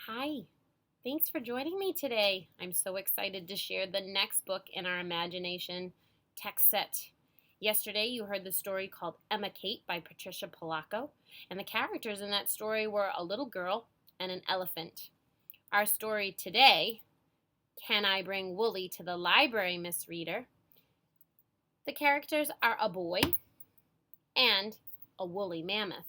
Hi, thanks for joining me today. I'm so excited to share the next book in our imagination text set. Yesterday, you heard the story called Emma Kate by Patricia Polacco, and the characters in that story were a little girl and an elephant. Our story today, Can I Bring Wooly to the Library, Miss Reader? The characters are a boy and a woolly mammoth.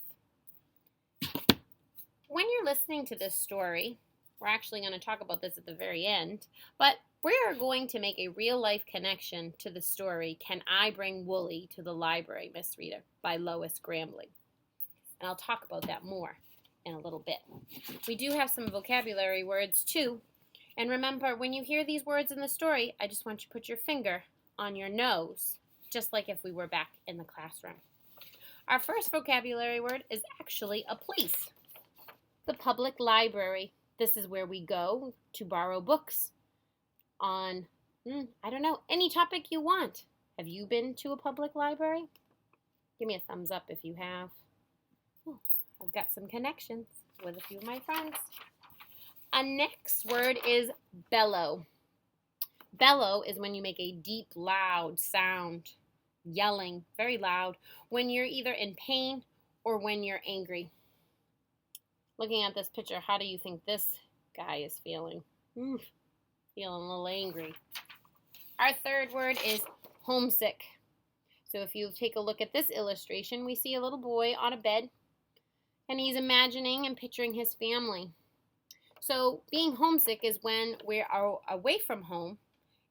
When you're listening to this story, we're actually going to talk about this at the very end, but we are going to make a real life connection to the story Can I Bring Wooly to the Library, Miss Reader by Lois Grambling. And I'll talk about that more in a little bit. We do have some vocabulary words too. And remember, when you hear these words in the story, I just want you to put your finger on your nose, just like if we were back in the classroom. Our first vocabulary word is actually a place. The public library. This is where we go to borrow books on, any topic you want. Have you been to a public library? Give me a thumbs up if you have. I've got some connections with a few of my friends. A next word is bellow. Bellow is when you make a deep, loud sound, yelling, very loud, when you're either in pain or when you're angry. Looking at this picture, how do you think this guy is feeling? Feeling a little angry. Our third word is homesick. So if you take a look at this illustration, we see a little boy on a bed, and he's imagining and picturing his family. So being homesick is when we are away from home,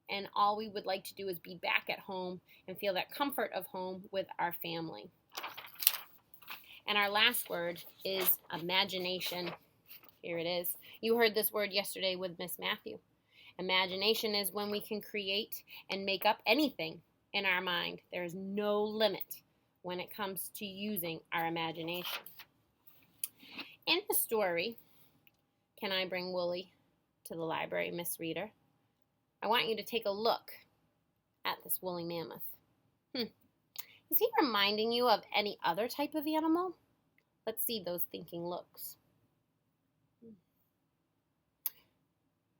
and all we would like to do is be back at home and feel that comfort of home with our family. And our last word is imagination. Here it is. You heard this word yesterday with Miss Matthew. Imagination is when we can create and make up anything in our mind. There is no limit when it comes to using our imagination. In the story, Can I Bring Wooly to the Library, Miss Reader? I want you to take a look at this woolly mammoth. Is he reminding you of any other type of animal? Let's see those thinking looks.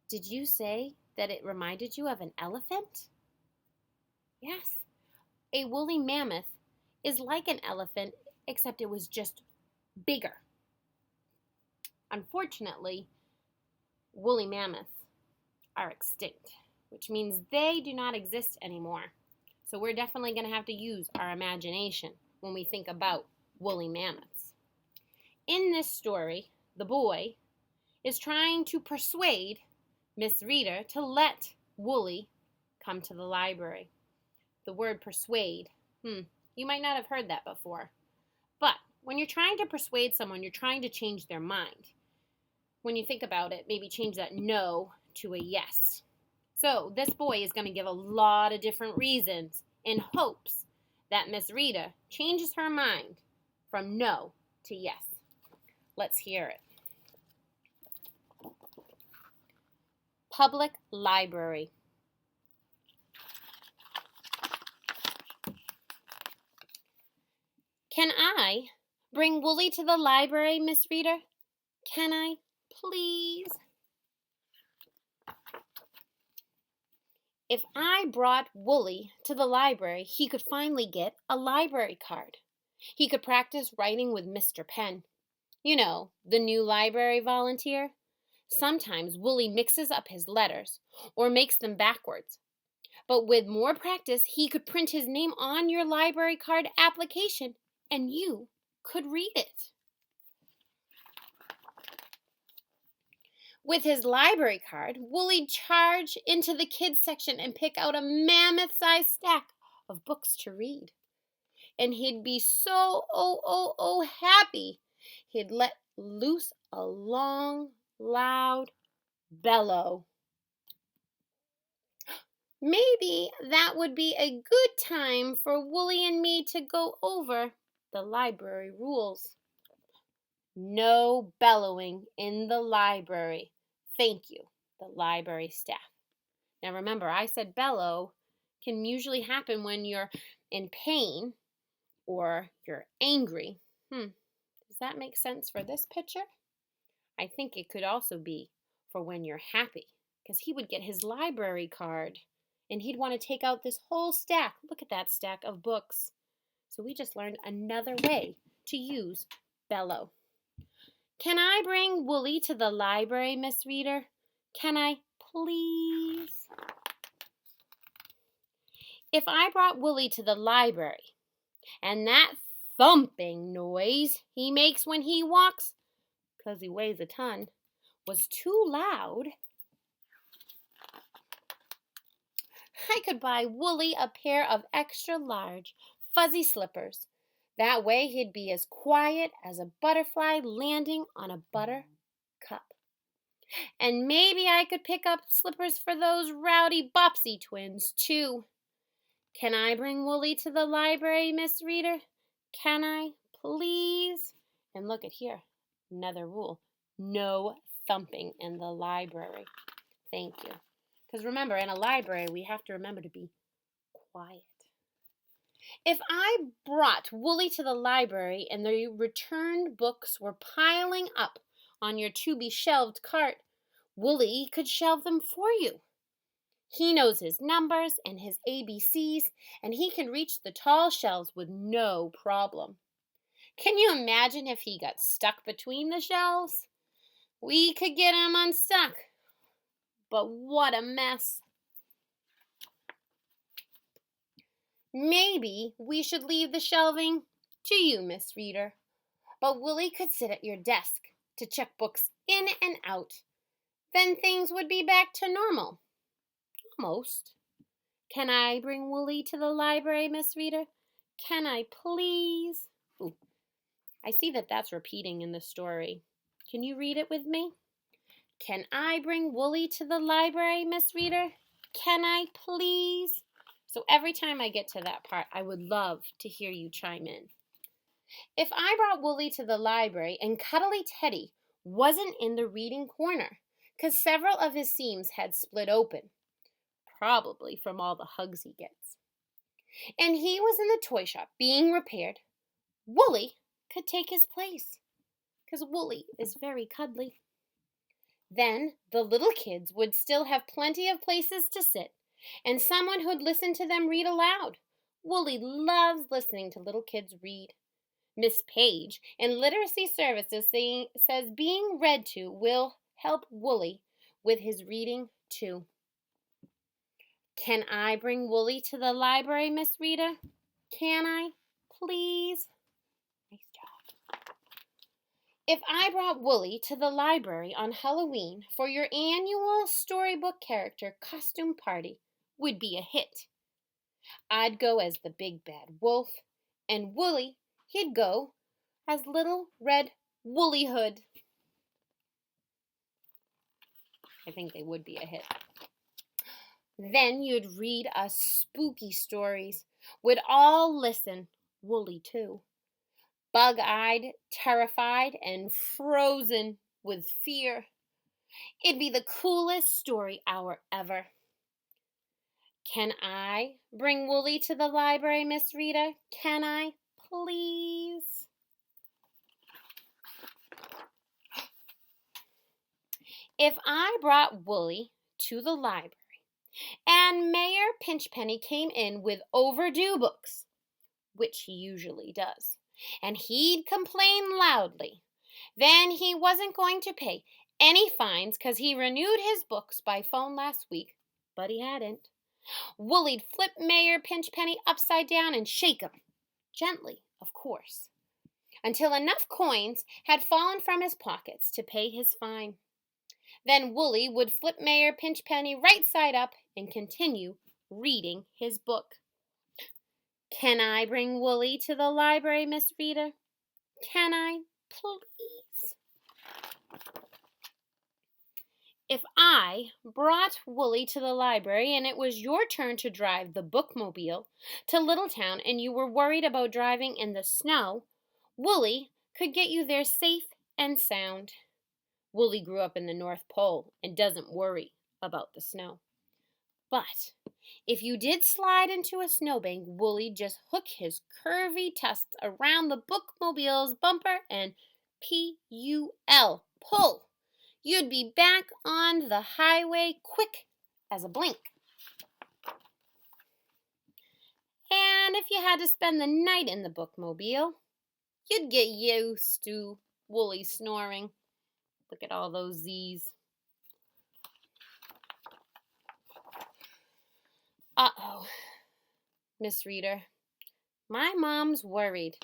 Did you say that it reminded you of an elephant? Yes. A woolly mammoth is like an elephant, except it was just bigger. Unfortunately, woolly mammoths are extinct, which means they do not exist anymore. So we're definitely going to have to use our imagination when we think about woolly mammoths. In this story, the boy is trying to persuade Miss Reader to let Wooly come to the library. The word persuade, you might not have heard that before. But when you're trying to persuade someone, you're trying to change their mind. When you think about it, maybe change that no to a yes. So this boy is going to give a lot of different reasons in hopes that Miss Rita changes her mind from no to yes. Let's hear it. Public library. Can I bring Wooly to the library, Miss Reader? Can I, please? If I brought Wooly to the library, he could finally get a library card. He could practice writing with Mr. Penn. You know, the new library volunteer. Sometimes Wooly mixes up his letters or makes them backwards. But with more practice, he could print his name on your library card application and you could read it. With his library card, Wooly'd charge into the kids section and pick out a mammoth-sized stack of books to read. And he'd be so happy, he'd let loose a long, loud bellow. Maybe that would be a good time for Wooly and me to go over the library rules. No bellowing in the library. Thank you, the library staff. Now remember, I said bellow can usually happen when you're in pain or you're angry. Does that make sense for this picture? I think it could also be for when you're happy, because he would get his library card and he'd want to take out this whole stack. Look at that stack of books. So we just learned another way to use bellow. Can I bring Wooly to the library, Miss Reader? Can I, please? If I brought Wooly to the library, and that thumping noise he makes when he walks, 'cause he weighs a ton, was too loud, I could buy Wooly a pair of extra large, fuzzy slippers. That way he'd be as quiet as a butterfly landing on a buttercup. And maybe I could pick up slippers for those rowdy Bobbsey twins, too. Can I bring Wooly to the library, Miss Reader? Can I, please? And look at here, another rule. No thumping in the library. Thank you. Because remember, in a library, we have to remember to be quiet. If I brought Wooly to the library and the returned books were piling up on your to-be-shelved cart, Wooly could shelve them for you. He knows his numbers and his ABCs, and he can reach the tall shelves with no problem. Can you imagine if he got stuck between the shelves? We could get him unstuck. But what a mess. Maybe we should leave the shelving to you, Miss Reader. But Wooly could sit at your desk to check books in and out. Then things would be back to normal. Almost. Can I bring Wooly to the library, Miss Reader? Can I, please? Ooh, I see that that's repeating in the story. Can you read it with me? Can I bring Wooly to the library, Miss Reader? Can I, please? So every time I get to that part, I would love to hear you chime in. If I brought Wooly to the library and Cuddly Teddy wasn't in the reading corner, because several of his seams had split open, probably from all the hugs he gets, and he was in the toy shop being repaired, Wooly could take his place, because Wooly is very cuddly. Then the little kids would still have plenty of places to sit, and someone who'd listen to them read aloud. Wooly loves listening to little kids read. Miss Page in Literacy Services says being read to will help Wooly with his reading too. Can I bring Wooly to the library, Miss Rita? Can I, please? Nice job. If I brought Wooly to the library on Halloween for your annual storybook character costume party, would be a hit. I'd go as the big bad wolf, and Wooly, he'd go as Little Red Woolly Hood. I think they would be a hit. Then you'd read us spooky stories. We'd all listen, Wooly too, bug-eyed, terrified, and frozen with fear. It'd be the coolest story hour ever. Can I bring Wooly to the library, Miss Rita? Can I, please? If I brought Wooly to the library and Mayor Pinchpenny came in with overdue books, which he usually does, and he'd complain loudly, then he wasn't going to pay any fines because he renewed his books by phone last week, but he hadn't. Wooly'd flip Mayor Pinchpenny upside down and shake him, gently, of course, until enough coins had fallen from his pockets to pay his fine. Then Wooly would flip Mayor Pinchpenny right side up and continue reading his book. Can I bring Wooly to the library, Miss Rita? Can I, please? If I brought Wooly to the library and it was your turn to drive the bookmobile to Littletown and you were worried about driving in the snow, Wooly could get you there safe and sound. Wooly grew up in the North Pole and doesn't worry about the snow. But if you did slide into a snowbank, Wooly'd just hook his curvy tusks around the bookmobile's bumper and P-U-L, pull, you'd be back on the highway quick as a blink. And if you had to spend the night in the bookmobile, you'd get used to Woolly snoring. Look at all those Z's. Uh-oh, Miss Reader. My mom's worried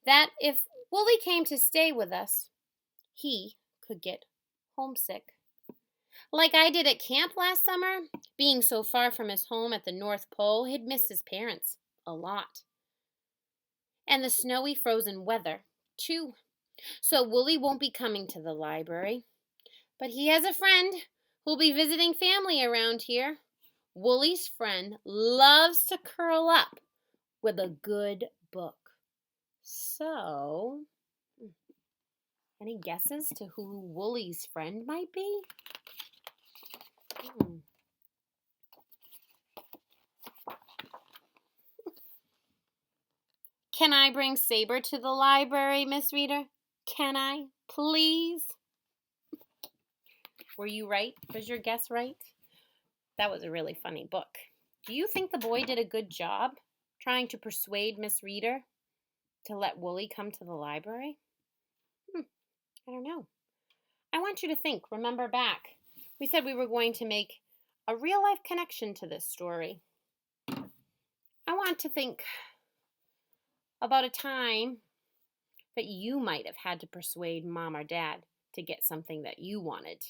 that if Woolly came to stay with us, he could get homesick. Like I did at camp last summer, being so far from his home at the North Pole, he'd miss his parents a lot. And the snowy frozen weather, too. So Woolly won't be coming to the library. But he has a friend who'll be visiting family around here. Woolly's friend loves to curl up with a good book. So, any guesses to who Woolly's friend might be? Can I bring Saber to the library, Miss Reader? Can I, please? Were you right? Was your guess right? That was a really funny book. Do you think the boy did a good job trying to persuade Miss Reader to let Woolly come to the library? I don't know. I want you to think. Remember back. We said we were going to make a real-life connection to this story. I want to think about a time that you might have had to persuade mom or dad to get something that you wanted.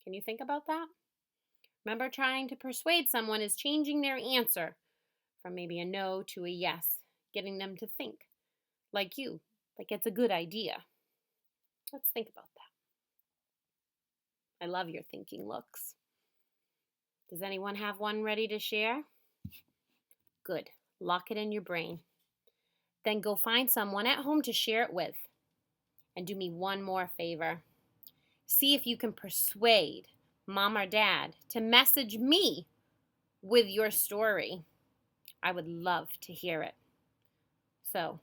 Can you think about that? Remember, trying to persuade someone is changing their answer from maybe a no to a yes, getting them to think like you, like it's a good idea. Let's think about that. I love your thinking looks. Does anyone have one ready to share? Good. Lock it in your brain. Then go find someone at home to share it with. And do me one more favor. See if you can persuade mom or dad to message me with your story. I would love to hear it. So,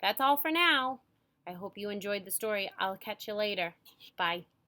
that's all for now. I hope you enjoyed the story. I'll catch you later. Bye.